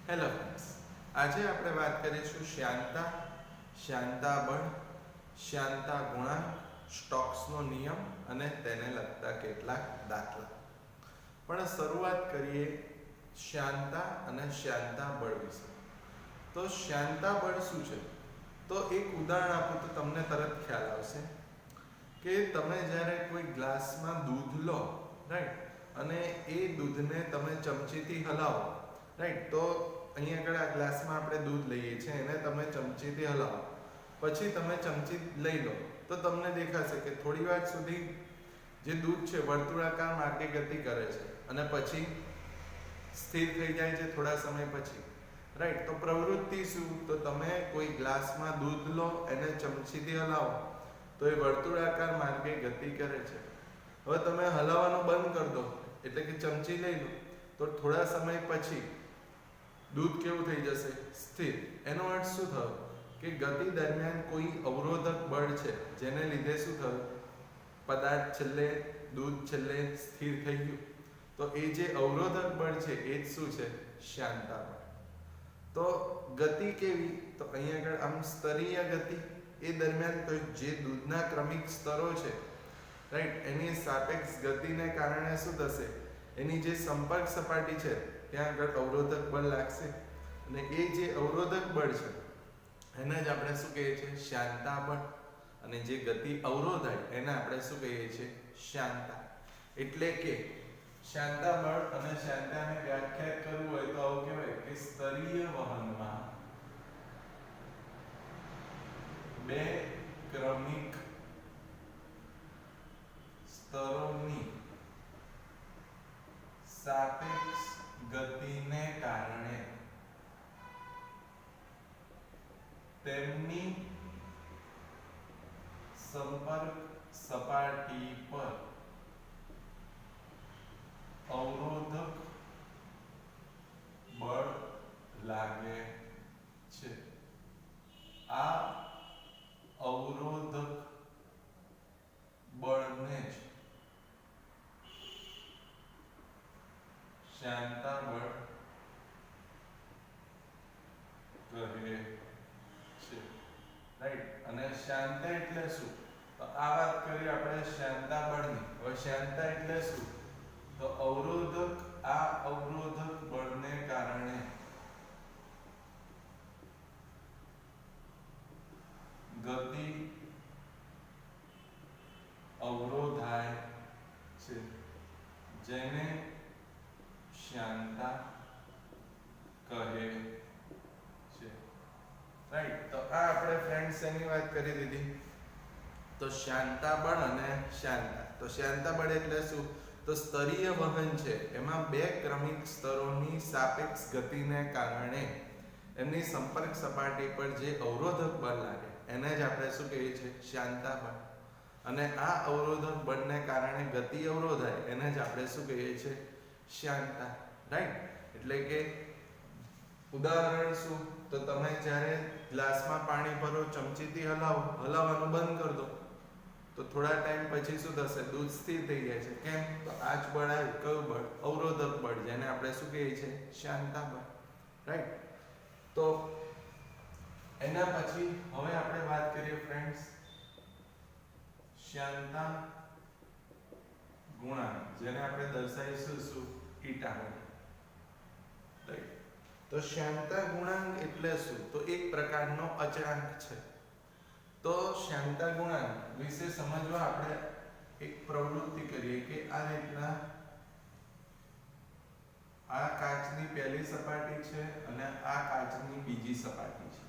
Hello friends, આજે આપણે વાત કરીશું શ્યાનતા, શ્યાનતા બળ, શ્યાનતા ગુણાંક, સ્ટોક્સનો નિયમ અને તેને લગતા કેટલાક દાખલા. પણ શરૂઆત કરીએ શ્યાનતા અને શ્યાનતા બળ વિશે. તો શ્યાનતા બળ શું છે? તો એક ઉદાહરણ આપું તો તમને તરત ખ્યાલ આવશે કે તમે જ્યારે કોઈ ગ્લાસમાં દૂધ લો, રાઈટ, અને એ દૂધને તમે ચમચીથી હલાવો, રાઈટ, તો અહીંયા આગળ આ ગ્લાસમાં આપણે દૂધ લઈએ છીએ, એને તમે ચમચીથી હલાવો, પછી તમે ચમચી લઈ લો તો તમને દેખાશે કે થોડી વાર સુધી જે દૂધ છે વર્તુળાકાર માર્ગે ગતિ કરે છે અને પછી સ્થિર થઈ જાય છે થોડા સમય પછી, રાઈટ. તો પ્રવૃત્તિ શું? તો તમે કોઈ ગ્લાસમાં દૂધ લો, એને ચમચીથી હલાવો તો એ વર્તુળાકાર માર્ગે ગતિ કરે છે. હવે તમે હલાવવાનું બંધ કરી દો, એટલે કે ચમચી લઈ લો, તો થોડા સમય પછી દૂધ કેવું થઈ જશે? સ્થિર. એનો અર્થ શું થયો? કે ગતિ દરમિયાન કોઈ અવરોધક બળ છે જેને લીધે શું થયું? પદાર્થ છેલ્લે, દૂધ છેલ્લે સ્થિર થઈ ગયું. તો એ જે અવરોધક બળ છે એ જ શું છે? શ્યાનતા બળ. તો ગતિ કેવી? તો અહીંયા આગળ આમ સ્તરીય ગતિ. એ દરમિયાન તો જે દૂધના ક્રમિક સ્તરો છે, રાઈટ, એની સાપેક્ષ ગતિને કારણે શું થશે? એની જે સંપર્ક સપાટી છે ત્યાં આગળ અવરોધક બળ લાગશે, અને એ જે અવરોધક બળ છે એને જ આપણે શું કહીએ છીએ? શ્યાનતા બળ. અને જે ગતિ અવરોધાય એને આપણે શું કહીએ છીએ? શ્યાનતા. એટલે કે શ્યાનતા બળ અને શ્યાનતાને વ્યાખ્યાયિત કરવું હોય તો આવું કહેવાય કે સ્તરીય વહનમાં બે ક્રમિક સ્તરોની સાપેક્ષ ગતિને કારણે તેમની સંપર્ક સપાટી પર અવરોધક બળ લાગે છે. આ અવરોધક બળને જ શ્યાનતા બળ કહે છે, રાઈટ. અને શ્યાનતા એટલે શું? તો આ વાત કરી આપણે શ્યાનતા બળની. હવે શ્યાનતા એટલે શું? તો અવરોધક, આ અવરોધક બળને કારણે ગતિ અવરોધાય છે, જેને શ્યાનતા કહે છે, રાઈટ. તો આ આપણે ફ્રેન્ડ્સ એની વાત કરી દીધી. તો શ્યાનતા બળ અને શ્યાનતા. તો શ્યાનતા બળ એટલે શું? તો સ્તરીય વહન છે એમાં બે ક્રમિક સ્તરોની સાપેક્ષ ગતિને કારણે એમની સંપર્ક સપાટી પર જે અવરોધક બળ લાગે એને જ આપણે શું કહીએ છીએ? શ્યાનતા બળ. અને આ અવરોધક બળને કારણે ગતિ અવરોધાય એને જ આપણે શું કહીએ છીએ? શ્યાનતા, રાઈટ. એટલે કે ઉદાહરણ શું? તો તમે જ્યારે ગ્લાસમાં પાણી ભરો, ચમચીથી હલાવવાનું બંધ કરી દો તો થોડા ટાઈમ પછી શું થશે? દૂધ સ્થિર થઈ જાય છે. કેમ? તો આ જ બળ આવ્યું. કયું બળ? અવરોધક બળ, જેને આપણે શું કહીએ છીએ? શ્યાનતા બળ, રાઈટ. તો એના પછી હવે આપણે વાત કરીએ ફ્રેન્ડ્સ શ્યાનતા ગુણાંક, જેને આપણે દર્શાવીશું શું? ઈટા વડે, રાઈટ. તો શ્યાનતા ગુણાંક એટલે શું? તો એક પ્રકારનો અચળાંક છે. તો શ્યાનતા ગુણાંક વિશે સમજવા આપણે એક પ્રવૃત્તિ કરીએ કે આ રીતના આ કાચની પહેલી સપાટી છે અને આ કાચની બીજી સપાટી છે,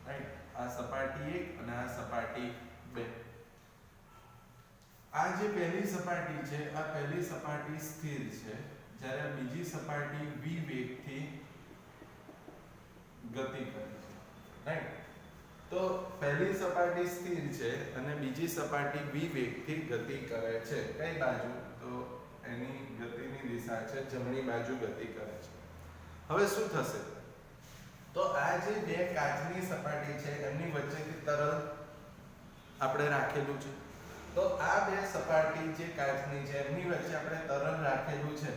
રાઈટ. આ સપાટી 1 અને આ સપાટી 2. આ જે પહેલી સપાટી છે, આ પહેલી સપાટી સ્થિર છે, જ્યારે બીજી સપાટી v વેગથી ગતિ કરે છે, રાઈટ. તો પહેલી સપાટી સ્થિર છે અને બીજી સપાટી v વેગથી ગતિ કરે છે. કઈ બાજુ? તો એની ગતિની દિશા છે જમણી બાજુ ગતિ કરે છે. હવે શું થશે? તો આ જે બે કાચની સપાટી છે એમની વચ્ચેથી તરલ આપણે રાખેલું છે. તો આ બે સપાટી જે કાચની છે એમની વચ્ચે આપણે તરલ રાખેલું છે.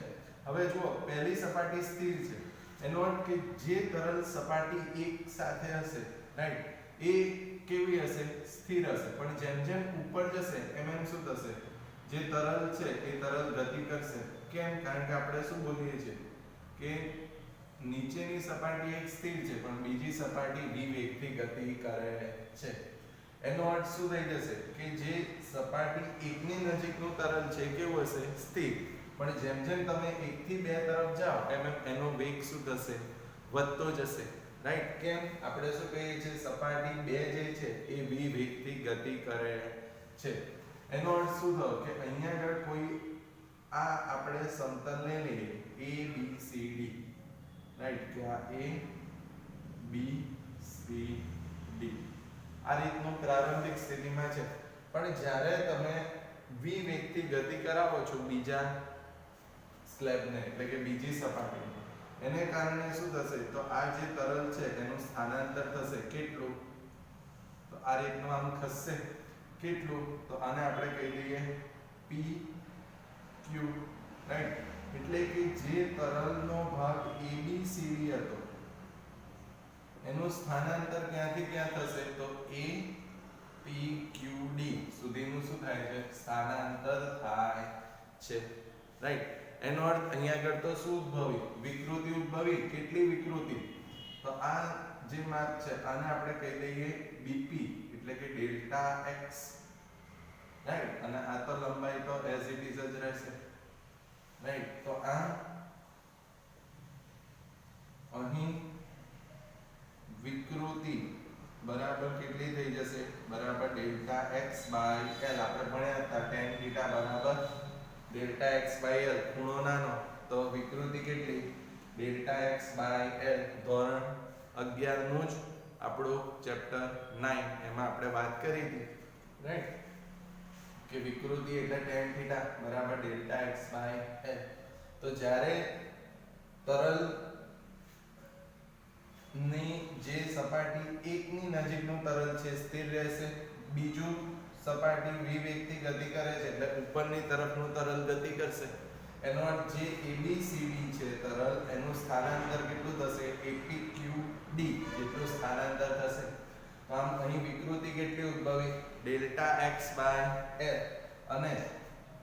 હવે જુઓ, પહેલી સપાટી સ્થિર છે, એનો અર્થ કે જે તરલ સપાટી એક સાથે હશે, રાઈટ, એ કેવી હશે? સ્થિર હશે. પણ જેમ જેમ ઉપર જશે એમ એમ શું થશે? જે તરલ છે એ તરલ ગતિ કરશે. કેમ? કારણ કે આપણે શું બોલીએ છીએ કે નીચેની સપાટી એક સ્થિર છે પણ બીજી સપાટી v વેગથી ગતિ કરે છે. એનો અર્થ શું થઈ જશે કે જે સપાટી એકની નજીકનું તરલ છે કેવું હશે? સ્થિર. પણ જેમ જેમ તમે 1 થી 2 તરફ જાઓ એમ એમ એનો વેગ શું થશે? વધતો જશે, રાઈટ. કેમ? આપણે શું કહીએ છીએ? સપાટી 2 જે છે એ v વેગથી ગતિ કરે છે. એનો અર્થ શું થયો કે અહીંયા આગળ કોઈ આ આપણે સમતલને લઈએ a b c d, right, કે આ a b c d આ રીતનું પ્રારંભિક સ્થિતિમાં છે. પણ જ્યારે તમે v વેગથી ગતિ કરાવો છો બીજા સ્લેબને, એટલે કે બીજી સપાટીને, એને કારણે શું થશે? તો આ જે તરલ છે એનું સ્થાનાંતર થશે. કેટલું? તો આ રીતનું આમ ખસશે. કેટલું? તો આને આપણે કહી દઈએ p q, રાઈટ. એટલે કે જે તરલનો ભાગ ABCD હતો એનું સ્થાનાંતર ક્યાંથી ક્યાં થશે? તો A P Q D સુધીનું શું થાય છે? સ્થાનાંતર થાય છે, રાઈટ. એનો અર્થ અહીંયા આગળ તો શું ઉદ્ભવી? વિકૃતિ ઉદ્ભવી. કેટલી વિકૃતિ? તો આ જે માપ છે આને આપણે કહી દઈએ BP, એટલે કે ડેલ્ટા x, રાઈટ. અને આ તો લંબાઈ તો એઝ ઇટ ઇઝ જ રહેશે, રાઈટ. તો આ અહીં વિકૃતિ બરાબર કેટલી થઈ જશે? બરાબર ડેલ્ટા x બાય l. આપણે ભણ્યા હતા tan થીટા બરાબર ડેલ્ટા x બાય l. ખૂણો નાનો તો વિકૃતિ કેટલી? Delta x by l. ધોરણ 11 નું જ આપણું ચેપ્ટર 9 એમાં આપણે વાત કરી હતી, રાઈટ, કે વિકૃતિ એટલે tan થીટા બરાબર ડેલ્ટા x બાય l. તો જ્યારે તરલ ની જે સપાટી એકની નજીકનું તરલ છે સ્થિર રહેશે, બીજું સપાટી v વેગથી ગતિ કરે છે એટલે ઉપરની તરફનું તરલ ગતિ કરશે. એનો અર્થ જે ABCD છે તરલ એનું સ્થાનાંતર કેટલું થશે? APQD જેટલું સ્થાનાંતર થશે. તો આમ અહીં વિકૃતિ કેટલી ઉદ્ભવી? Delta x by l. અને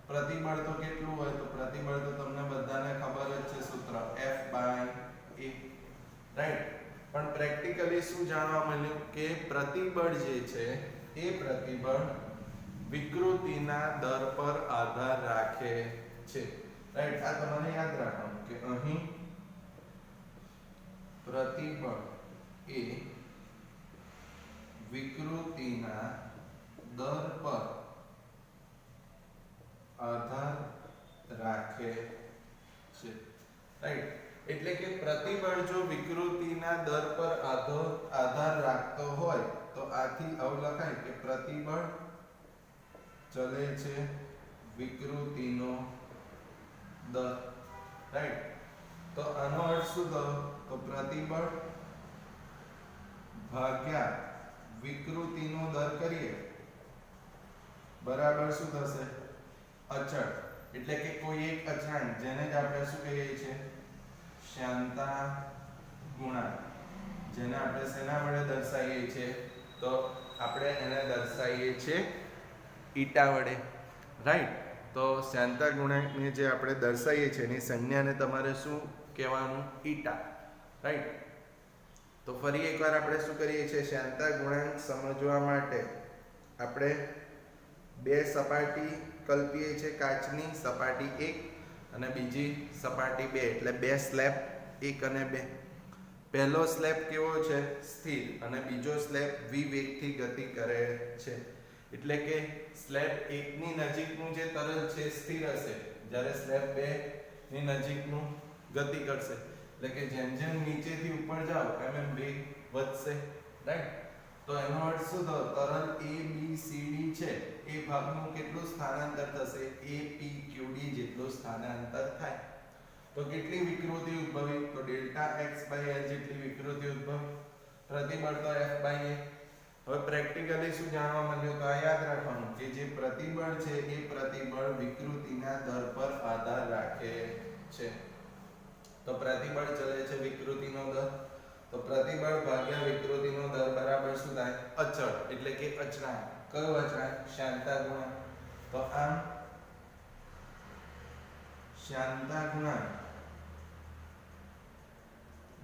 પ્રતિબળ તો કેટલું હોય? તો પ્રતિબળ તો તમને બધાને ખબર જ છે, સૂત્ર F બાય A, રાઈટ. પણ પ્રેક્ટિકલી શું જાણવા મળ્યું કે પ્રતિબળ જે છે એ પ્રતિબળ વિકૃતિના દર પર આધાર રાખે છે, રાઈટ. આ તમારે યાદ રાખવાનું કે અહીં પ્રતિબળ એ વિકૃતિના દર પર આધાર રાખે છે, રાઈટ. એટલે કે પ્રતિબળ જો વિકૃતિના દર પર આધાર રાખતો હોય તો આથી આવું લખાય કે પ્રતિબળ ચલે છે વિકૃતિનો દર, રાઈટ. તો આનો અર્થ શું થયો? તો પ્રતિબળ ભાગ્યા વિકૃતિનો દર કરીએ બરાબર શું થશે? અચળ. એટલે કે કોઈ એક અચળાંક જેને જ આપણે શું કહીએ છીએ? શ્યાનતા ગુણાંક. જેને આપણે શેના વડે દર્શાવીએ છીએ? તો આપણે એને દર્શાવીએ છીએ ઈટા વડે, રાઈટ. તો શ્યાનતા ગુણાંકને જે આપણે દર્શાવીએ છીએ એની સંજ્ઞાને તમારે શું કહેવાનું? Eta, right. તો ફરી એકવાર આપણે શું કરીએ છીએ? શ્યાનતા ગુણાંક સમજવા માટે આપણે બે સપાટી કલ્પીએ છીએ કાચની, સપાટી 1 અને બીજી સપાટી 2, એટલે બે સ્લેબ 1 અને 2. પહેલો સ્લેબ કેવો છે? સ્થિર. અને બીજો સ્લેબ v વેગથી ગતિ કરે છે. એટલે કે સ્લેબ 1 ની નજીકનું જે તરલ છે સ્થિર હશે, જ્યારે સ્લેબ 2 ની નજીકનું ગતિ કરશે. એટલે કે જેમ જેમ નીચેથી ઉપર જાઓ એમ એમ વેગ વધશે, રાઈટ. તો એનો અર્થ શું થયો? તરલ ABCD છે એ ભાગનું કેટલું સ્થાનાંતર થશે? APQD જેટલું સ્થાનાંતર થાય. તો કેટલી વિકૃતિ ઉદ્ભવી? તો ડેલ્ટા x બાય l જેટલી વિકૃતિ ઉદ્ભવી. પ્રતિબળ તો F બાય A. હવે પ્રેક્ટિકલી શું જાણવા મળ્યું? તો આ યાદ રાખવાનું કે જે પ્રતિબળ છે એ પ્રતિબળ વિકૃતિના દર પર આધાર રાખે છે. તો તો પ્રતિબળ ચલે છે વિકૃતિનો દર, તો પ્રતિબળ ભાગ્યા વિકૃતિનો દર બરાબર શું થાય? અચળ, એટલે કે અચળાંક. કયો અચળાંક? શ્યાનતા ગુણાંક. તો આમ શ્યાનતા ગુણાંક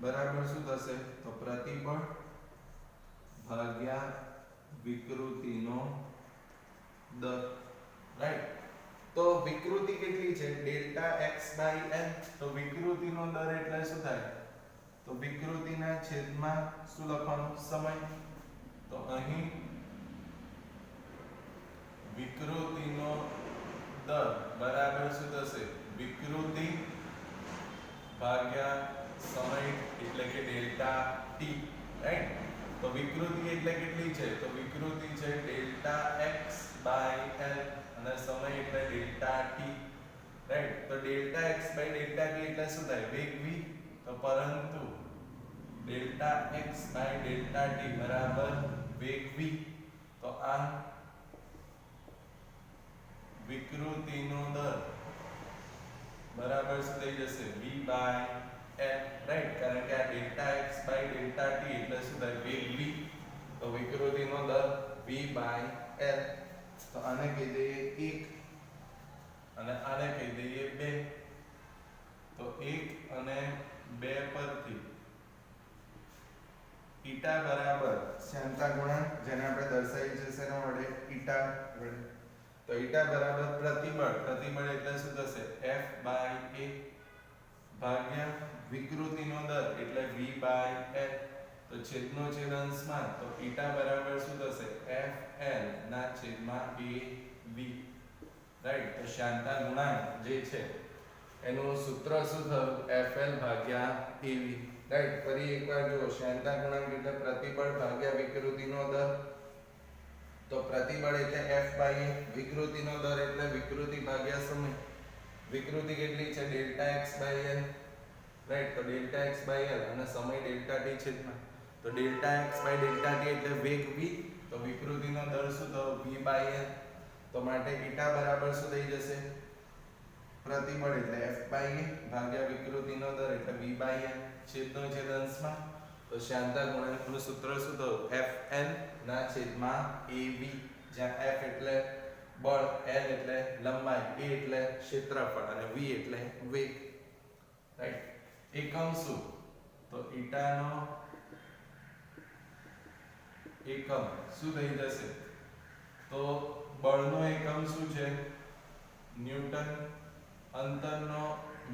બરાબર શું થશે? તો પ્રતિબળ ભાગ્યા વિકૃતિનો દર, રાઈટ. તો વિકૃતિ કેટલી છે? Delta x by n. તો વિકૃતિનો દર એટલે શું થાય? તો વિકૃતિના છેદમાં શું લખવાનું? સમય. તો અહીં વિકૃતિનો દર બરાબર શું થશે? વિકૃતિ ભાગ્યા સમય એટલે કે ડેલ્ટા ટી, રાઈટ. તો વિકૃતિ એટલે કેટલી છે? તો વિકૃતિ છે ડેલ્ટા એક્સ બાય એલ અને સમય એટલે ડેલ્ટા ટી, રાઈટ. તો delta x by delta t એટલે શું થાય? વેગ v. તો પરંતુ delta x by delta t બરાબર વેગ v. તો આ વિકૃતિનો દર બરાબર શું થઈ જશે? v by l, right. કારણ કે આ delta x by delta t એટલે શું થાય? વેગ v. તો વિકૃતિનો દર v બાય l. તો આને કહી દઈએ 1 અને આને કહી દઈએ 2. તો 1 અને 2 પરથી ઈટા બરાબર શ્યાનતા ગુણાંક, જેને આપણે દર્શાવી છે શેના વડે? ઈટા વડે. તો ઈટા બરાબર પ્રતિબળ. પ્રતિબળ એટલે શું થશે? f બાય a ભાગ્યા વિકૃતિનો દર એટલે v બાય l. તો છેદનો છેદ અંશમાં, તો ઈટા બરાબર શું થશે? fl ના છેદમાં a v, રાઈટ. તો શ્યાનતા ગુણાંક જે છે એનું સૂત્ર શું થયું? fl ભાગ્યા av, રાઈટ. ફરી એકવાર જુઓ, શ્યાનતા ગુણાંક એટલે પ્રતિબળ ભાગ્યા વિકૃતિનો દર. તો પ્રતિબળ એટલે f બાય a, વિકૃતિનો દર એટલે વિકૃતિ ભાગ્યા સમય. વિકૃતિ કેટલી છે? Delta x by l, right. તો ડેલ્ટા x બાય l અને સમય ડેલ્ટા t છેદમાં, તો delta x by delta t એટલે વેગ v. તો વિકૃતિનો દર શું થયો? v by l. તો માટે ઈટા બરાબર શું થઈ જશે? પ્રતિબળ એટલે f બાય a ભાગ્યા વિકૃતિનો દર એટલે v બાય l છેદનો છેદ અંશમાં. તો શ્યાનતા ગુણાંકનું સૂત્ર શું થયું? fn ના છેદમાં av, જ્યાં f એટલે બળ, l એટલે લંબાઈ, a એટલે ક્ષેત્રફળ અને v એટલે વેગ, રાઈટ. એકમ શું? તો ઈટાનો એકમ શું થઈ જશે? તો બળનો એકમ શું છે? ન્યૂટન. અંતરનો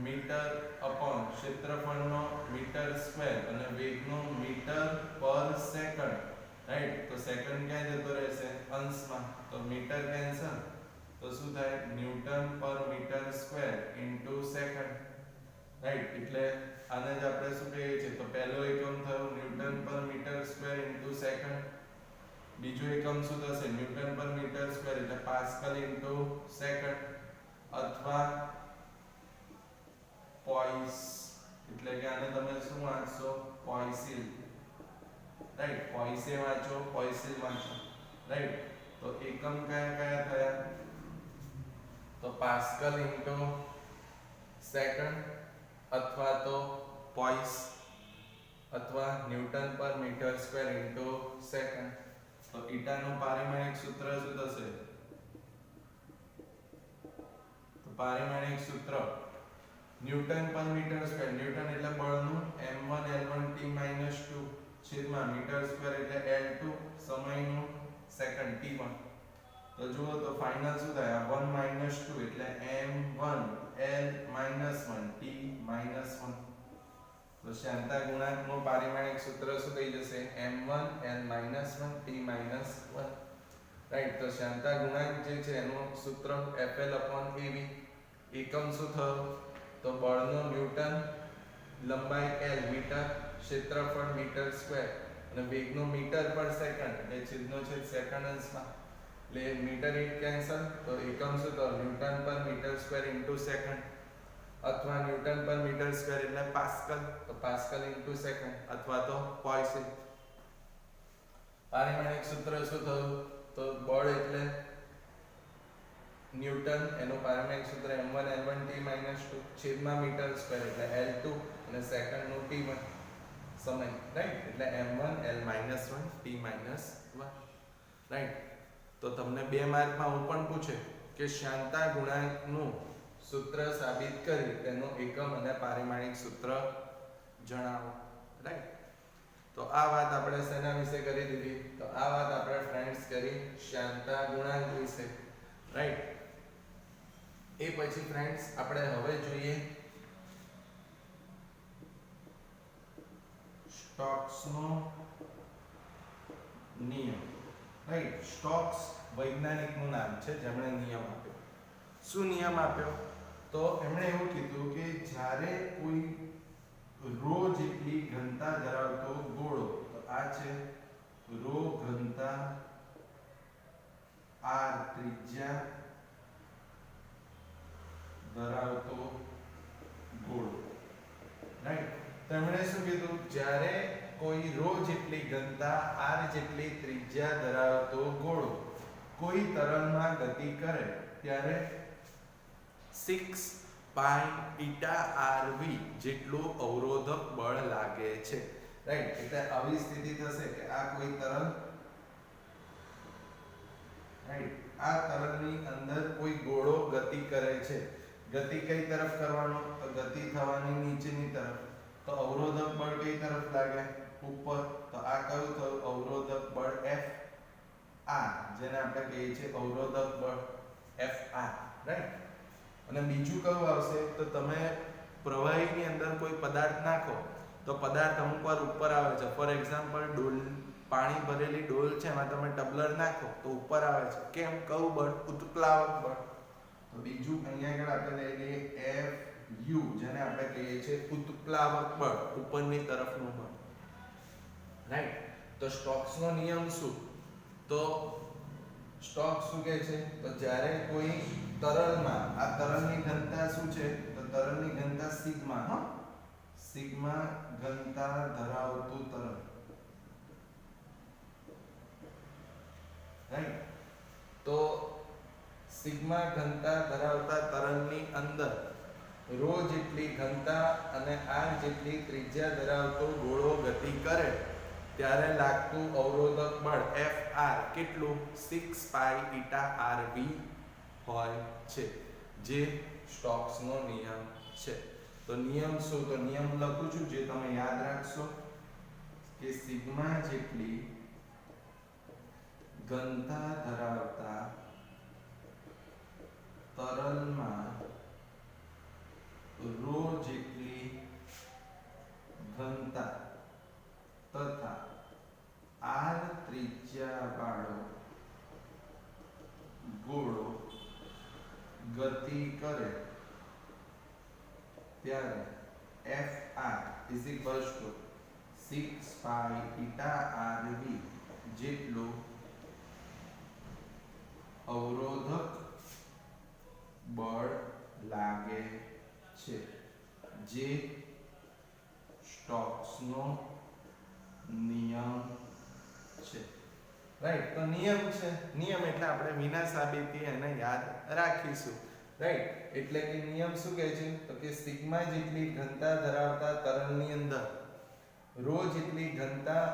મીટર અપોન ક્ષેત્રફળનો મીટર સ્ક્વેર અને વેગનો મીટર પર સેકન્ડ, રાઈટ. તો સેકન્ડ ક્યાં જતો રહેશે? અંશમાં. તો મીટર કેન્સલ, તો શું થાય? Newton per metre square into second, right. એટલે આને જ આપણે શું કહીએ છીએ? તો પહેલો એકમ થયો newton per metre square into second. બીજો એકમ શું થશે? ન્યૂટન પર મીટર સ્ક્વેર એટલે પાસ્કલ ઇન્ટુ સેકન્ડ, અથવા પોઈસ, એટલે કે આને તમે શું વાંચશો? પોઈસિલ, રાઈટ. પોઈસે વાંચો, પોઈસિલ વાંચો, રાઈટ. તો એકમ કયા કયા થયા? તો પાસ્કલ ઇન્ટુ સેકન્ડ અથવા તો પોઈસ અથવા newton per metre square into second. તો ઈટાનું પારિમાણિક સૂત્ર શું થશે? તો પારિમાણિક સૂત્ર newton per metre square, newton એટલે બળનું, m1 l1 t - 2 છેદમાં મીટર સ્ક્વેર એટલે l2 સમયનું, સેકન્ડ t1. તો જુઓ તો ફાઇનલ શું થાય? 1 - 2 એટલે m1 l - 1 t - 1. તો શ્યાનતા ગુણાંકનું પારિમાણિક સૂત્ર શું થઈ જશે? m1 l - 1 t - 1, right. તો શ્યાનતા ગુણાંક જે છે એનું સૂત્ર fl av. એકમ શું થયો? તો બળનો ન્યૂટન, લંબાઈ l મીટર, ક્ષેત્રફળ મીટર સ્ક્વેર અને વેગનો મીટર પર સેકન્ડ એટલે છેદનો છેદ સેકન્ડ અંશમાં. એટલે મીટર ઈટ કેન્સલ, તો એકમ શું થયો? Newton per metre square into second અથવા ન્યૂટન પર મીટર સ્ક્વેર એટલે પાસ્કલ, તો પાસ્કલ ઇન્ટુ સેકન્ડ અથવા તો પોઈસિલ. પારિમાણિક સૂત્ર શું થયું? તો બળ એટલે ન્યૂટન, એનું પારમાણિક સૂત્ર m1 l1t-2 છેદમાં મીટર સ્ક્વેર એટલે l2 અને સેકન્ડનું t1 સમય, રાઈટ, એટલે m1 l-1 t-1, રાઈટ. તો તમને 2 માર્કમાં હું પણ પૂછે કે શ્યાનતા ગુણાંકનું સૂત્ર સાબિત કરી તેનો એકમ અને પારિમાણિક સૂત્ર જણાવો, રાઈટ. તો આ વાત આપણે શેના વિશે કરી દીધી? તો આ વાત આપણે ફ્રેન્ડ્સ કરી શ્યાનતા ગુણાંક વિશે, રાઈટ. એ પછી ફ્રેન્ડ્સ આપણે હવે જોઈએ સ્ટોક્સનો નિયમ, રાઈટ. સ્ટોક્સ વૈજ્ઞાનિકનું નામ છે જેમણે નિયમ આપ્યો. શું નિયમ આપ્યો? તો એમણે એવું કીધું કે જ્યારે કોઈ રો જેટલી ઘનતા ધરાવતો ગોળો, તો આ છે રો ઘનતા, r ત્રિજ્યા ધરાવતો ગોળો, રાઈટ. તેમણે શું કીધું? જ્યારે કોઈ રો જેટલી ઘનતા, r જેટલી ત્રિજ્યા ધરાવતો ગોળો કોઈ તરંગમાં ગતિ કરે ત્યારે 6 પાઈ ઈટા rv જેટલું અવરોધક બળ લાગે છે, રાઈટ. એટલે આવી સ્થિતિ થશે કે આ કોઈ તરંગ, રાઈટ, આ તરંગની અંદર કોઈ ગોળો ગતિ કરે છે. ગતિ કઈ તરફ કરવાનો? તો ગતિ થવાની નીચેની તરફ. તો અવરોધક બળ કઈ તરફ લાગે? ઉપર. તો આ કયું થયું? અવરોધક બળ F r, જેને આપણે કહીએ છીએ અવરોધક બળ F r, રાઈટ. અને બીજું કયું આવશે? તો તમે પ્રવાહીની અંદર કોઈ પદાર્થ નાખો તો પદાર્થ અમુક વાર ઉપર આવે છે. ફોર એક્ઝામ્પલ, ડોલ, પાણી ભરેલી ડોલ છે, એમાં તમે ટબલર નાખો તો ઉપર આવે છે. કેમ? કયું બળ? ઉત્પ્લાવક બળ. તો બીજું અહીંયા આગળ આપણે લઈ લઈએ Fu, જેને આપણે કહીએ છીએ ઉત્પ્લાવક બળ, ઉપરની તરફનું બળ, રાઈટ. તો સ્ટોક્સનો નિયમ શું? તો સ્ટોક્સ શું કહે છે? તો જ્યારે કોઈ તરલમાં, આ તરલની ઘનતા શું છે? તો તરલની ઘનતા સિગ્મા, હા, સિગ્મા ઘનતા ધરાવતું તરલ, રાઈટ. તો સિગ્મા ઘનતા ધરાવતા તરલની અંદર રો જેટલી ઘનતા અને r જેટલી ત્રિજ્યા ધરાવતો ગોળો ગતિ કરે ત્યારે લાગતું અવરોધક બળ Fr કેટલું? 6 પાઈ ઈટા rv હોય છે, જે સ્ટોક્સનો નિયમ છે. તો નિયમ શું? તો નિયમ લખું છું, જે તમે યાદ રાખશો કે સિગ્મા જેટલી ઘનતા ધરાવતા તરલમાં રો જેટલી ઘનતા તથા r ત્રિજ્યા વાળો ગોળો ગતિ કરે ત્યારે Fr is equals to 6 pi eta rv જેટલું અવરોધક બળ લાગે છે, જે સ્ટોક્સનો નિયમ છે, રાઈટ. તો નિયમ છે, નિયમ એટલે આપણે વિના સાબિતી એને યાદ રાખીશું, રાઈટ. એટલે કે નિયમ શું કહે છે? તો કે સિગ્મા જેટલી ઘનતા ધરાવતા તરલની અંદર રો જેટલી ઘનતા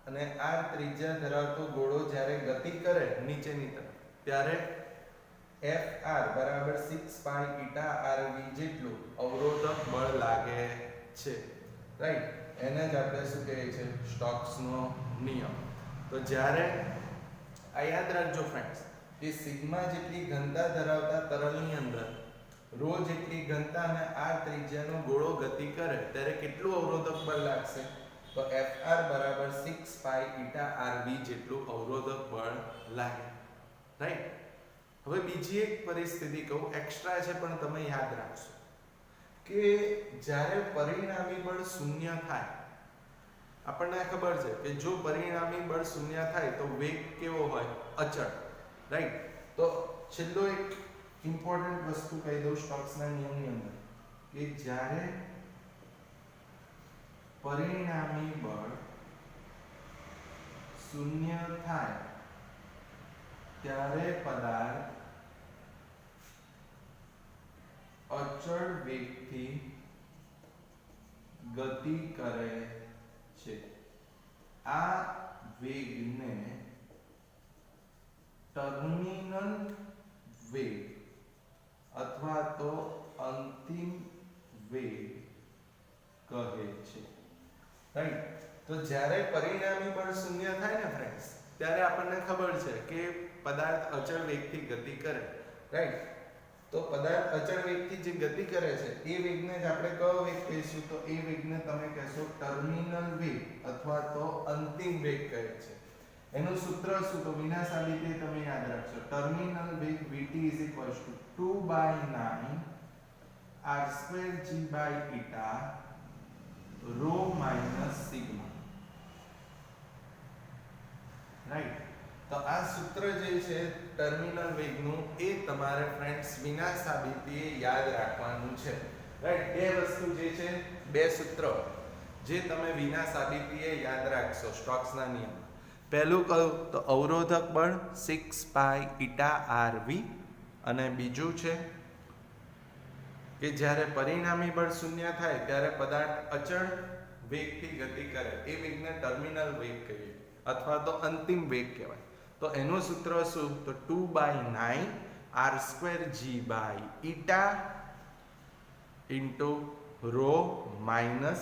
અને r ત્રિજ્યા ધરાવતો ગોળો જ્યારે ગતિ કરે નીચેની તરફ ત્યારે Fr બરાબર 6 પાઈ ઈટા rv જેટલું અવરોધક બળ લાગે છે, રાઈટ. એને જ આપણે શું કહીએ છીએ? સ્ટોક્સનો નિયમ. તો જ્યારે આ યાદ રાખજો ફ્રેન્ડ્સ કે સિગ્મા જેટલી ઘનતા ધરાવતા તરલની અંદર રો જેટલી ઘનતા અને r ત્રિજ્યાનો ગોળો ગતિ કરે ત્યારે કેટલું અવરોધક બળ લાગશે? તો Fr બરાબર 6 પાઈ ઈટા rv જેટલું અવરોધક બળ લાગે, રાઈટ. હવે બીજી એક પરિસ્થિતિ કહું, એક્સ્ટ્રા છે પણ તમે યાદ રાખશો કે જ્યારે પરિણામી બળ શૂન્ય થાય, આપણને ખબર છે કે જો પરિણામી બળ શૂન્ય થાય તો વેગ કેવો હોય? અચળ, રાઈટ. તો છેલ્લો એક ઇમ્પોર્ટન્ટ વસ્તુ કહી દઉં સ્ટોક્સના નિયમની અંદર કે જ્યારે પરિણામી બળ શૂન્ય થાય ત્યારે પદાર્થ અચળ વેગથી ગતિ કરે છે આ વેગને ટર્મિનલ વેગ અથવા તો અંતિમ વેગ કહે છે, રાઈટ। તો જ્યારે પરિણામી બળ શૂન્ય થાય ને ફ્રેન્ડ્સ, ત્યારે આપણને ખબર છે કે પદાર્થ અચળ વેગથી ગતિ કરે, રાઈટ। તો પદાર્થ અચળ વેગથી જે ગતિ કરે છે એ વેગને જ આપણે કયો વેગ કહીશું? તો એ વેગને તમે કહેશો ટર્મિનલ વેગ અથવા તો અંતિમ વેગ કહે છે। એનું સૂત્ર શું? તો વિના સાબિતે તમે યાદ રાખશો, ટર્મિનલ વેગ vt = 2/9 r2g/η rho minus sigma, right. તો આ સૂત્ર જે છે ટર્મિનલ વેગનું, એ તમારે ફ્રેન્ડ્સ વિના સાબિતીએ યાદ રાખવાનું છે, રાઈટ। બે વસ્તુ જે છે, બે સૂત્ર જે તમે વિના સાબિતીએ યાદ રાખશો સ્ટોક્સના નિયમ। પહેલું કયું? તો અવરોધક બળ 6π∗rv, અને બીજું છે કે જ્યારે પરિણામી બળ શૂન્ય થાય ત્યારે પદાર્થ અચળ વેગથી ગતિ કરે એ વેગને ટર્મિનલ વેગ કહીએ અથવા તો અંતિમ વેગ કહેવાય। તો એનું સૂત્ર શું? તો 2/9 r2g/η rho minus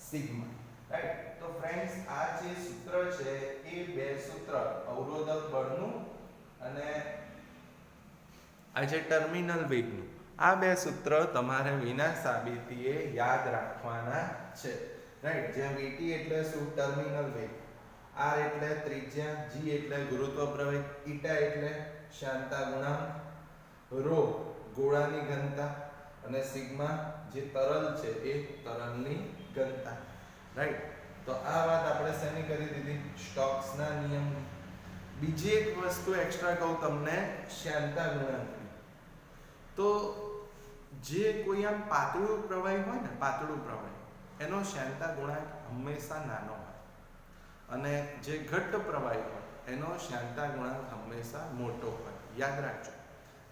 sigma, right. તો ફ્રેન્ડ્સ આ જે સૂત્ર છે એ બે સૂત્ર, અવરોધક બળનું અને આ જે ટર્મિનલ વેગનું, આ બે સૂત્ર તમારે વિના સાબિતીએ યાદ રાખવાના છે, રાઈટ। જ્યાં vt એટલે શું? ટર્મિનલ વેગ, r એટલે ત્રિજ્યા, g એટલે ગુરુત્વ પ્રવેગ, η એટલે શ્યાનતા ગુણાંક, rho ગોળાની ઘનતા અને સિગ્મા જે તરલ છે એ તરલની ઘનતા, રાઈટ। તો આ વાત આપણે શેની કરી દીધી? સ્ટોક્સના નિયમની। બીજી એક વસ્તુ એક્સ્ટ્રા કહું તમને, શ્યાનતા ગુણાંકની। તો જે કોઈ આમ પાતળું પ્રવાહી હોય ને, પાતળું પ્રવાહી, એનો શ્યાનતા ગુણાંક હંમેશા નાનો હોય, અને જે ઘટ્ટ પ્રવાહી હોય એનો શ્યાનતા ગુણાંક હંમેશા મોટો હોય। યાદ રાખજો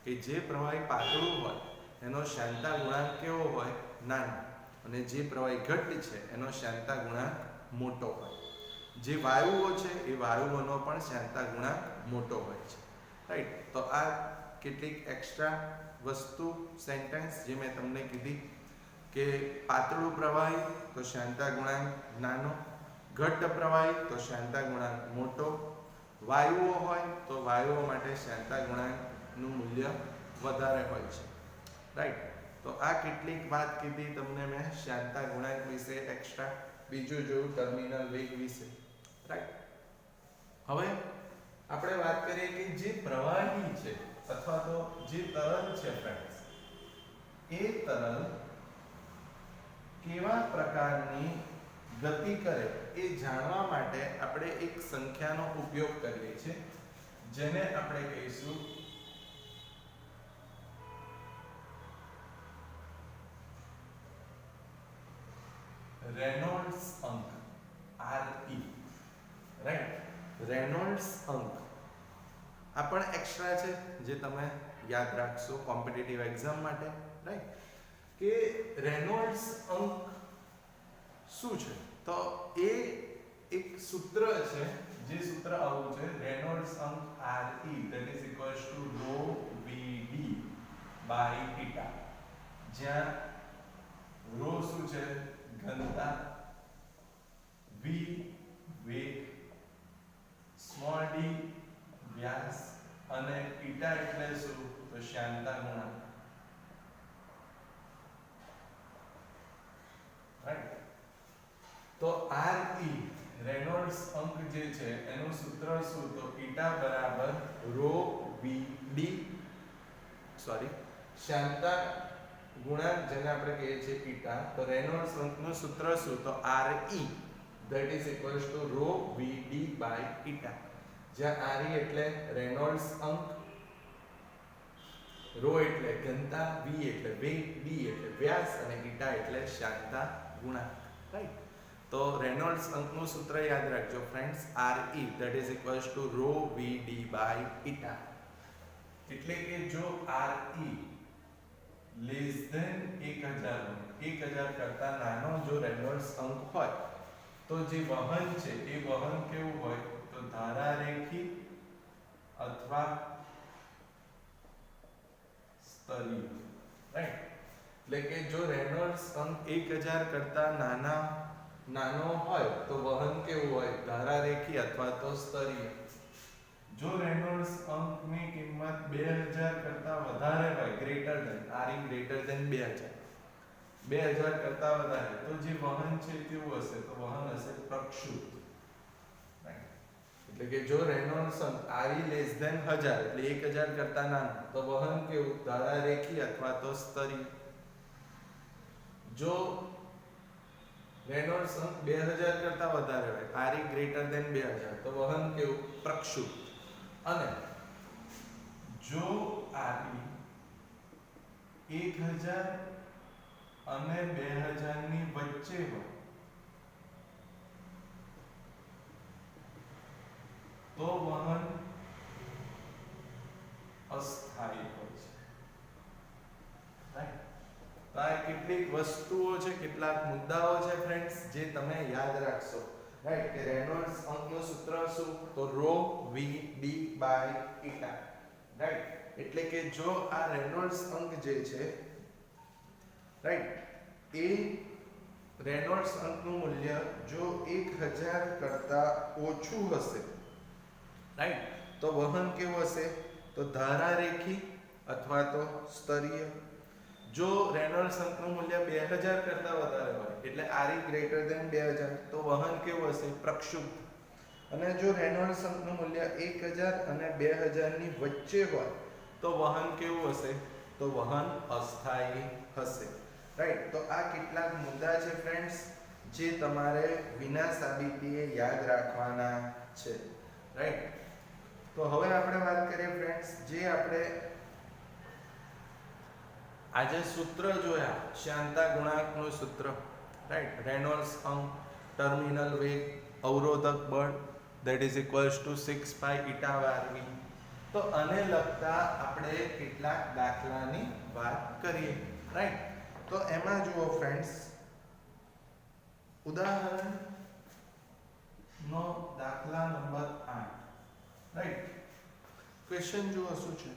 કે જે પ્રવાહી પાતળું હોય એનો શ્યાનતા ગુણાંક કેવો હોય? નાનો, અને જે પ્રવાહી ઘટ્ટ છે એનો શ્યાનતા ગુણાંક મોટો હોય। જે વાયુઓ છે એ વાયુઓનો પણ શ્યાનતા ગુણાંક મોટો હોય છે, રાઈટ। તો આ કેટલીક એક્સ્ટ્રા વસ્તુ, સેન્ટેન્સ જે મેં તમને કીધી કે પાતળું પ્રવાહી તો શ્યાનતા ગુણાંક નાનો, ઘટ્ટ પ્રવાહી તો શ્યાનતા ગુણાંક મોટો, વાયુઓ હોય તો વાયુઓ માટે શ્યાનતા ગુણાંકનું મૂલ્ય વધારે હોય છે, રાઈટ। તો આ કેટલીક વાત કીધી તમને મેં શ્યાનતા ગુણાંક વિશે એક્સ્ટ્રા, બીજું જોયું ટર્મિનલ વેગ વિશે, રાઈટ। હવે આપણે વાત કરીએ કે જે પ્રવાહી છે અથવા તો જે તરલ છે ફ્રેન્ડ્સ, એ તરલ કેવા પ્રકારની ગતિ કરે એ જાણવા માટે આપણે એક સંખ્યાનો ઉપયોગ કરીએ છીએ, જેને આપણે કહીશું રેનોલ્ડ્સ અંક, RE, રાઈટ। રેનોલ્ડ્સ અંક આ પણ એક્સ્ટ્રા છે જે તમે યાદ રાખશો કોમ્પિટિટિવ એક્ઝામ માટે, રાઈટ। કે રેનોલ્ડ્સ અંક શું છે? તો એ એક સૂત્ર છે, જે સૂત્ર આવું છે, રેનોલ્ડ્સ અંક RE = rho vd/θ, જ્યાં rho શું છે? ઘનતા, v વેગ, સ્મોલ d વ્યાસ, અને η એટલે શું? તો શ્યાનતા ગુણાંક, રાઈટ। તો RE રેનોલ્ડ્સ અંક જે છે એનું સૂત્ર શું? તો η = rho vd, શ્યાનતા ગુણાંક જેને આપણે કહીએ છીએ η, તો રેનોલ્ડ્સ અંકનું સૂત્ર શું? તો RE = rho vd/θ, જ્યાં RE એટલે રેનોલ્ડ્સ અંક, rho એટલે ઘનતા, v એટલે વેગ, d એટલે વ્યાસ, અને η એટલે શ્યાનતા ગુણાંક, રાઈટ। તો રેનોલ્ડ્સ અંકનું સૂત્ર યાદ રાખજો ફ્રેન્ડ્સ, RE = rho vd/θ, એટલે કે જો RE <= 1000 કરતા નાનો જો રેનોલ્ડ્સ અંક હોય તો જે વહન છે એ વહન કેવું હોય તો ધારારેખી અથવા સ્તરીય, રાઈટ? એટલે કે જો રેનોલ્ડ્સ અંક 1000 કરતા નાનો હોય તો વહન કેવું હોય ધારારેખી અથવા તો સ્તરીય. જો રેનોલ્ડ્સ અંકની કિંમત 2000 કરતા વધારે હોય greater than RE greater than 2000 કરતા વધારે તો જે વહન છે કેવું હશે તો વહન હશે પ્રક્ષુબ્ધ, રાઈટ? એટલે કે જો રેનોલ્ડ્સ અંક RE લેસ ધેન 1000 એટલે 1000 કરતા નાનો તો વહન કેવું ધારારેખી અથવા તો સ્તરીય. જો રેનોલ્ડ્સ અંક 2000 કરતા વધારે હોય RE ગ્રેટર ધેન 2000 તો વહન કેવું પ્રક્ષુબ્ધ. અને જો RE 1000 અને 2000 ની વચ્ચે હોય તો વહન અસ્થાયી હોય છે, રાઈટ? તો આ કેટલીક વસ્તુઓ છે, કેટલાક મુદ્દાઓ છે ફ્રેન્ડ્સ જે તમે યાદ રાખશો, રાઈટ? કે રેનોલ્ડ્સ અંકનું સૂત્ર શું તો rho v d by eta, right? એટલે કે જો આ રેનોલ્ડ્સ અંક જે છે, રાઈટ, એ રેનોલ્ડ્સ અંકનું મૂલ્ય જો 1000 કરતા ઓછું હશે, રાઈટ, તો વહન કેવું હશે તો ધારારેખી અથવા તો સ્તરીય. જો રેનોલ્ડ્સ અંકનું મૂલ્ય 2000 કરતા વધારે હોય એટલે RE ગ્રેટર ધેન 2000 તો વહન કેવું હશે પ્રક્ષુબ્ધ. અને જો રેનોલ્ડ્સ અંકનું મૂલ્ય 1000 અને 2000 ની વચ્ચે હોય તો વહન કેવું હશે તો વહન અસ્થાયી હશે, રાઈટ? તો આ કેટલાક મુદ્દા છે ફ્રેન્ડ્સ જે તમારે વિના સાબિતીએ યાદ રાખવાના છે, રાઈટ? તો હવે આપણે વાત કરીએ ફ્રેન્ડ્સ જે આપણે આજે સૂત્ર જોયા શ્યાનતા ગુણાંકનું સૂત્ર, રાઈટ? રેનોલ્ડ્સ અંક, ટર્મિનલ વેગ, અવરોધક બળ that is equals to 6 pi eta rv. તો આને લગતા આપણે કેટલાક દાખલાની વાત કરીએ, રાઈટ? તો એમાં જુઓ ફ્રેન્ડ્સ, ઉદાહરણ નો દાખલા નંબર 8, રાઈટ? ક્વેશ્ચન જુઓ શું છે,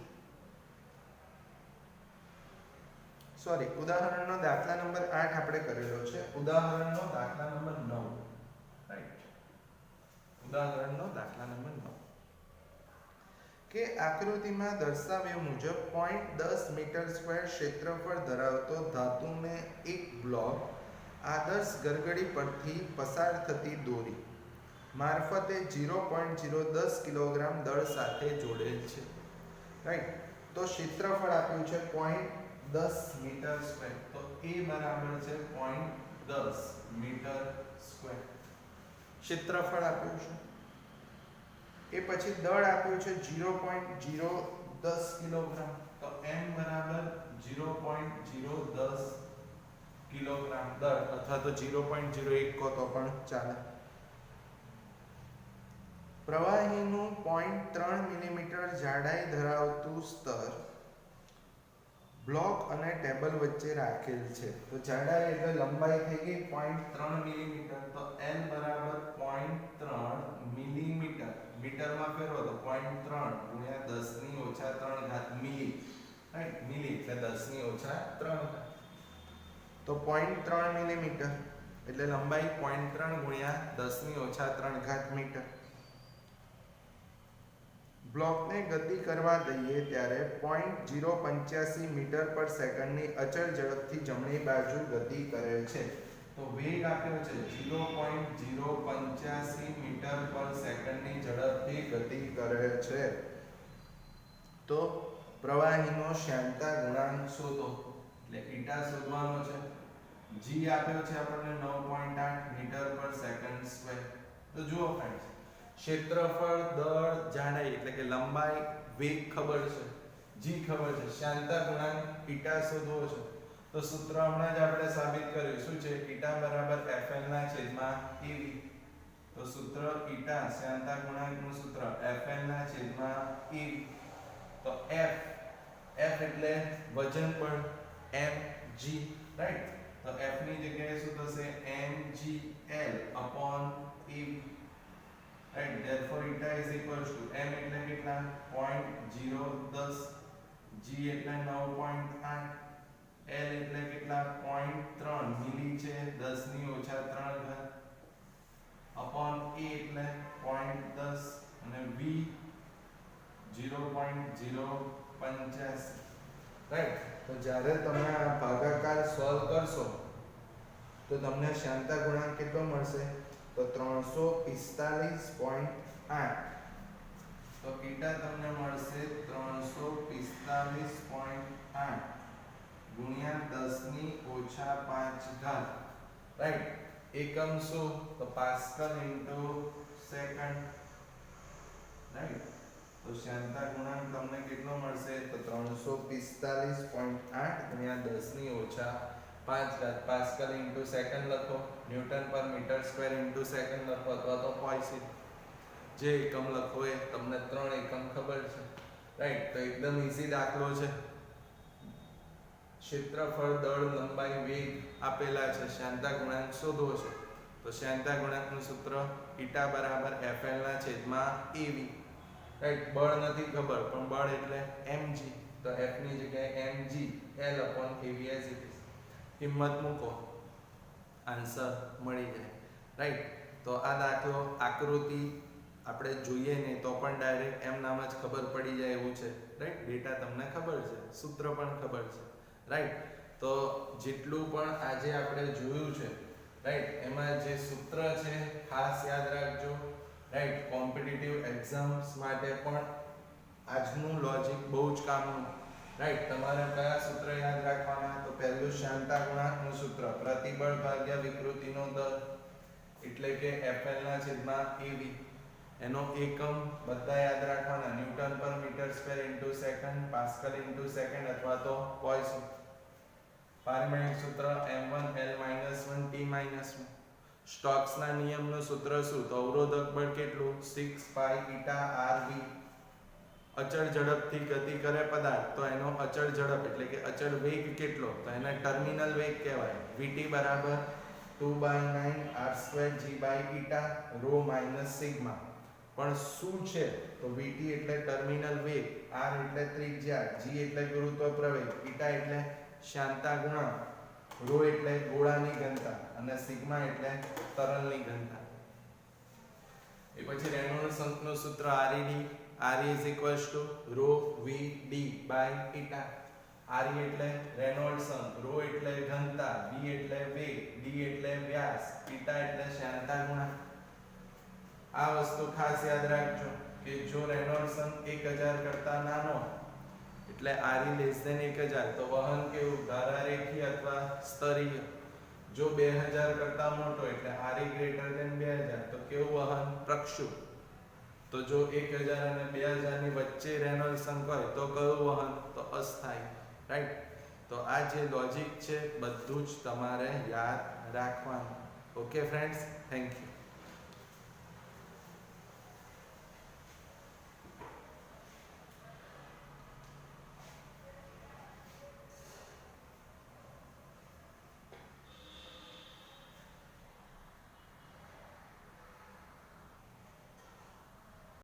સોરી, ઉદાહરણનો દાખલા નંબર 8 આપણે કરેલો છે. ઉદાહરણનો દાખલા નંબર 9, રાઈટ? ઉદાહરણનો દાખલા નંબર 9 કે આકૃતિમાં દર્શાવ્યા મુજબ 0.10 મીટર સ્ક્વેર ક્ષેત્રફળ ધરાવતો ધાતુને એક બ્લોક આદર્શ ગરગડી પરથી પસાર થતી દોરી મારફતે 0.010 કિલોગ્રામ દળ સાથે જોડેલ છે, રાઈટ? તો ક્ષેત્રફળ આપ્યું છે 0.10 મીટર સ્ક્વેર, તો A બરાબર છે 0.10 મીટર સ્ક્વેર ક્ષેત્રફળ આપ્યું છે. એ પછી દળ આપ્યું છે 0.010 કિલોગ્રામ, તો M બરાબર 0.010 કિલોગ્રામ દળ અથવા તો 0.01 કહો તો પણ ચાલે. પ્રવાહીનું 0.3 મિલીમીટર જાડાઈ ધરાવતું સ્તર બ્લોક અને ટેબલ વચ્ચે રાખેલ છે. તો જાડાઈ એટલે લંબાઈ થઈ ગઈ 0.3 મિલીમીટર, તો L બરાબર 0.3 મિલીમીટર, મીટરમાં ફેરવો તો 0.3 ગુણ્યા 10 ની ઓછા 3 ઘાત મિલી, રાઈટ? મિલી એટલે 10 ની ઓછા 3 ઘાત, તો 0.3 મિલીમીટર એટલે લંબાઈ 0.3 ગુણ્યા 10 ની ઓછા 3 ઘાત મીટર. બ્લોકને ગતિ કરવા દઈએ ત્યારે 0.085 મીટર પર સેકન્ડની અચળ ઝડપથી જમણી બાજુ ગતિ કરે છે. તો વેગ આપ્યો છે 0.085 મીટર પર સેકન્ડની ઝડપથી ગતિ કરે છે. તો પ્રવાહીનો શ્યાનતા ગુણાંક શોધો, એટલે ઈટા શોધવાનો છે. G આપ્યો છે આપણને 9.8 મીટર પર સેકન્ડ સ્ક્વેર. તો જુઓ ફ્રેન્ડ્સ, ક્ષેત્રફળ, દળ, જાડાઈ એટલે કે લંબાઈ, વેગ ખબર છે, G ખબર છે, શ્યાનતા ગુણાંક ઈટા શોધવો છે. તો સૂત્ર હમણાં જ આપણે સાબિત કર્યું, શું છે? ઈટા બરાબર Fl ના છેદમાં Ev. તો સૂત્ર ઈટા શ્યાનતા ગુણાંકનું સૂત્ર Fl ના છેદમાં Ev. તો F એટલે વજન બળ, mg, રાઈટ? તો f ની જગ્યાએ શું થશે mgl upon ev, right? therefore eta is equals to m એટલે કેટલા 0.010, g એટલે 9.8, l એટલે કેટલા 0.3 મિલી છે 10 ની ઓછા 3 ઘાત upon a એટલે 0.10 અને v 0.085, રાઈટ? તો જ્યારે તમે આ ભાગાકાર સોલ્વ કરશો તો તમને શ્યામતા ગુણાંક કેટલો મળશે? તો 345.8. તો eta તમને મળશે 345.8 ગુણ્યા 10 ની ઓછા 5 ઘાત, રાઈટ? એકમ શું? તો પાસ્કલ ઇન્ટુ સેકન્ડ, રાઈટ? તો શ્યામતા ગુણાંક તમને કેટલો મળશે? તો 345.8 ગુણ્યા 10 ની ઓછા 5 ઘાત. પાસ્કલ ઇન્ટુ સેકન્ડ લખો, newton per metre square into second લખો, અથવા તો પોઈસન, જે એકમ લખો એ તમને 3 એકમ ખબર છે, રાઈટ? તો એકદમ ઈઝી દાખલો છે. ક્ષેત્રફળ, દળ, લંબાઈ, વેગ આપેલા છે, શ્યામતા ગુણાંક શોધવો છે. તો શ્યામતા ગુણાંકનું સૂત્ર eta બરાબર fl ના છેદમાં av, રાઈટ? બળ નથી ખબર પણ બળ એટલે mg, તો f ની જગ્યાએ mg l upon av as it is. કિંમત મૂકો, આન્સર મળી જાય, રાઈટ? તો આ દાખલો આકૃતિ આપણે જોઈએ ને તો પણ ડાયરેક્ટ એમ નામ જ ખબર પડી જાય એવું છે, રાઈટ? ડેટા તમને ખબર છે, સૂત્ર પણ ખબર છે, રાઈટ? તો જેટલું પણ આજે આપણે જોયું છે, રાઈટ, એમાં જે સૂત્ર છે ખાસ યાદ રાખજો, રાઈટ? કોમ્પિટિટિવ એક્ઝામ્સ માટે પણ આજનું લોજિક બહુ જ કામનું, રાઈટ? તમારે કયા સૂત્ર યાદ રાખવાના? તો પહેલું શ્યામતા ગુણાંકનું સૂત્ર, પ્રતિબળ ભાગ્યા વિકૃતિનો દર, એટલે કે fl ના છેદમાં av. એનો એકમ બધા યાદ રાખવાના, newton per metre square into second, pascal into second અથવા તો પોઈસન. પારમાણિક સૂત્ર m1l-1 t-1. સ્ટોક્સના નિયમનું સૂત્ર શું? તો અવરોધક બળ કેટલું? 6 પાઈ eta rv. અચળ ઝડપથી ગતિ કરે પદાર્થ તો એનો અચળ ઝડપ એટલે કે અચળ વેગ કેટલો? તો એને ટર્મિનલ વેગ કહેવાય. vt બરાબર 2/9 r2 g eta ρ - સિગ્મા. પણ શું છે? તો vt એટલે ટર્મિનલ વેગ, r એટલે ત્રિજ્યા, g એટલે ગુરુત્વ પ્રવેગ, eta એટલે શ્યામતા ગુણાંક, ρ એટલે ગોળાની ઘનતા અને સિગ્મા એટલે તરલની ઘનતા. એ પછી રેનોલ્ડ્સ અંકનું સૂત્ર Red, Re is equals to rho vd by eta. Re એટલે રેનોલ્ડ્સ અંક, ρ એટલે ઘનતા, v એટલે વેગ, d એટલે વ્યાસ, eta એટલે શ્યામતા ગુણાંક. આ વસ્તુ ખાસ યાદ રાખજો કે જો રેનોલ્ડ્સ અંક 1000 કરતા નાનો એટલે Re less than 1000 તો વહન કેવું? ધારારેખીય અથવા સ્તરીય. જો 2000 કરતા મોટો એટલે Re greater than 2000 તો કેવું વહન? પ્રક્ષુપ્ત. તો જો 1000 અને 2000 ની વચ્ચે રેનોલ્ડ્સ અંક હોય તો કયું વહન? તો અસ્થાયી, રાઈટ? તો આ જે લોજિક છે બધું જ તમારે યાદ રાખવાનું. Okay friends, thank you.